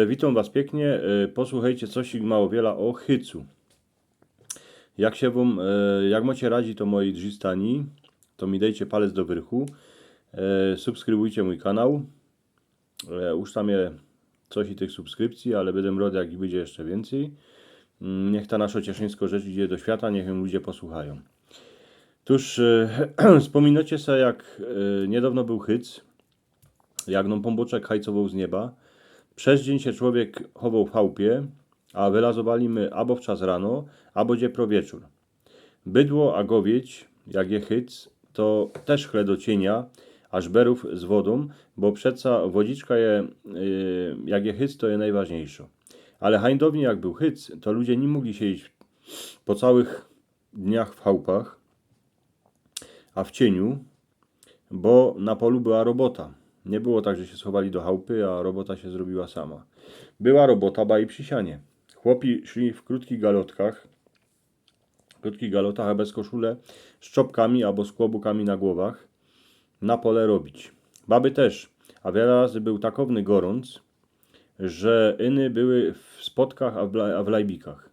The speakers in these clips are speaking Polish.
Witam Was pięknie. Posłuchajcie coś mało wiele o hycu. Jak macie radzi to moi drzistani, to mi dajcie palec do wyrchu. Subskrybujcie mój kanał. Już tam je coś i tych subskrypcji, ale będę rad jak i będzie jeszcze więcej. Niech ta nasza cieszyńska rzecz idzie do świata, niech ją ludzie posłuchają. Tuż wspominacie sobie, jak niedawno był hyc, jak nam pomboczek hajcował z nieba. Przez dzień się człowiek chował w chałupie, a wylazowali my albo w czas rano, albo dziepro wieczór. Bydło a gowiedź, jak je hyc, to też chle do cienia, aż berów z wodą, bo przeca wodziczka jak je hyc, to je najważniejsze. Ale hańdownie jak był hyc, to ludzie nie mogli siedzieć po całych dniach w chałupach, a w cieniu, bo na polu była robota. Nie było tak, że się schowali do chałupy, a robota się zrobiła sama. Była robota, ba i przy sianie. Chłopi szli w krótkich galotach, a bez koszule, z czopkami albo z kłobukami na głowach, na pole robić. Baby też, a wiele razy był takowny gorąc, że iny były w spotkach, a w lajbikach.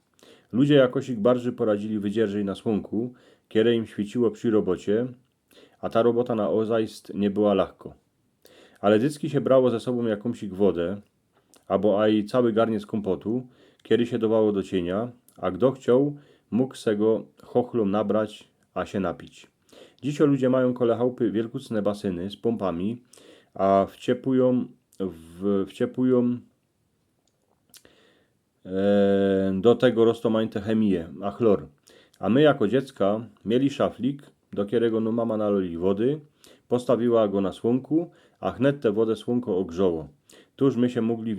Ludzie jakoś ich bardziej poradzili wydzierżej na słonku, kiedy im świeciło przy robocie, a ta robota na ozajst nie była lahko. Ale dycki się brało ze sobą jakąś wodę, albo aj cały garniec kompotu, kiedy się dawało do cienia, a kto chciał, mógł se go chochlom nabrać, a się napić. Dziś ludzie mają kole chałupy wielkucne baseny z pompami, a wciepują do tego roztomańte chemię, a chlor. A my jako dziecka mieli szaflik, do którego no mama naloli wody, postawiła go na słonku, a wnet tę wodę słonko ogrzało. Tuż my się mogli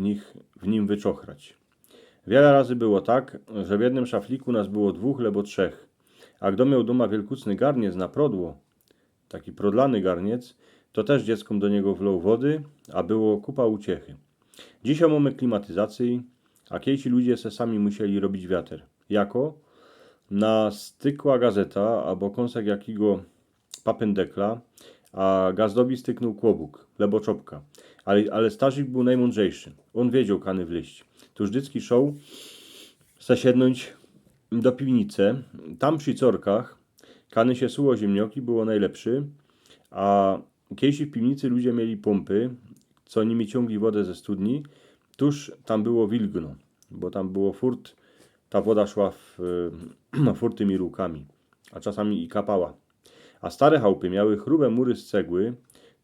w nim wyczochrać. Wiele razy było tak, że w jednym szafliku nas było 2 lebo 3, a kto miał doma wielkucny garniec na prodło, taki prodlany garniec, to też dzieckom do niego wlał wody, a było kupa uciechy. Dzisiaj mamy klimatyzację, a kiejsi ludzie se sami musieli robić wiatr. Jako? Na stykła gazeta, albo kąsek jakiego papendekla, a gazdowi styknął kłobuk, lebo czopka. Ale Starzyk był najmądrzejszy. On wiedział kany wleść. Tuż dycki szał se siednąć do piwnicy. Tam przy corkach kany się suło ziemnioki było najlepszy, a kiejsi w piwnicy ludzie mieli pompy, co nimi ciągli wodę ze studni. Tuż tam było wilgno, bo tam było furt, ta woda szła furt tymi rukami, a czasami i kapała. A stare chałupy miały chrube mury z cegły,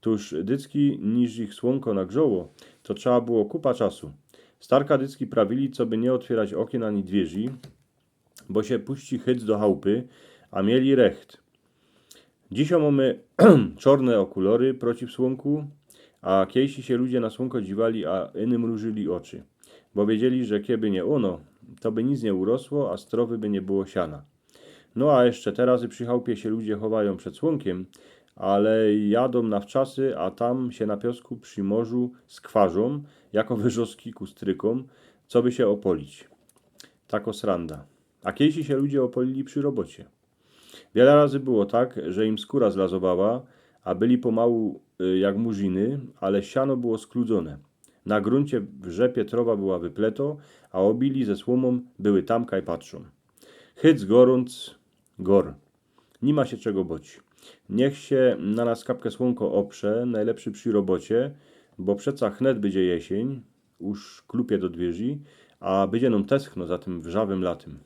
tuż dycki niż ich słonko nagrzało, to trzeba było kupa czasu. Starka dycki prawili, co by nie otwierać okien ani drzwi, bo się puści hyc do chałupy, a mieli recht. Dzisiaj mamy czarne okulory przeciw słonku, a kiejsi się ludzie na słonko dziwali, a innym mrużyli oczy, bo wiedzieli, że kieby nie ono, to by nic nie urosło, a strowy by nie było siana. No a jeszcze teraz przy chałupie się ludzie chowają przed słonkiem, ale jadą na wczasy, a tam się na piosku przy morzu skwarzą, jako wyrzoski ku strykom, co by się opolić. Tako sranda. A kiejsi się ludzie opolili przy robocie. Wiele razy było tak, że im skóra zlazowała, a byli pomału jak murziny, ale siano było skludzone. Na gruncie w rzepie trowa była wypleto, a obili ze słomą były tamka i patrzą. Hyc gorąc, gor. Nie ma się czego boć. Niech się na nas kapkę słonko oprze, najlepszy przy robocie, bo przeca chnet będzie jesień, już klupie do dwierzy, a będzie nam teschno za tym wrzawym latem.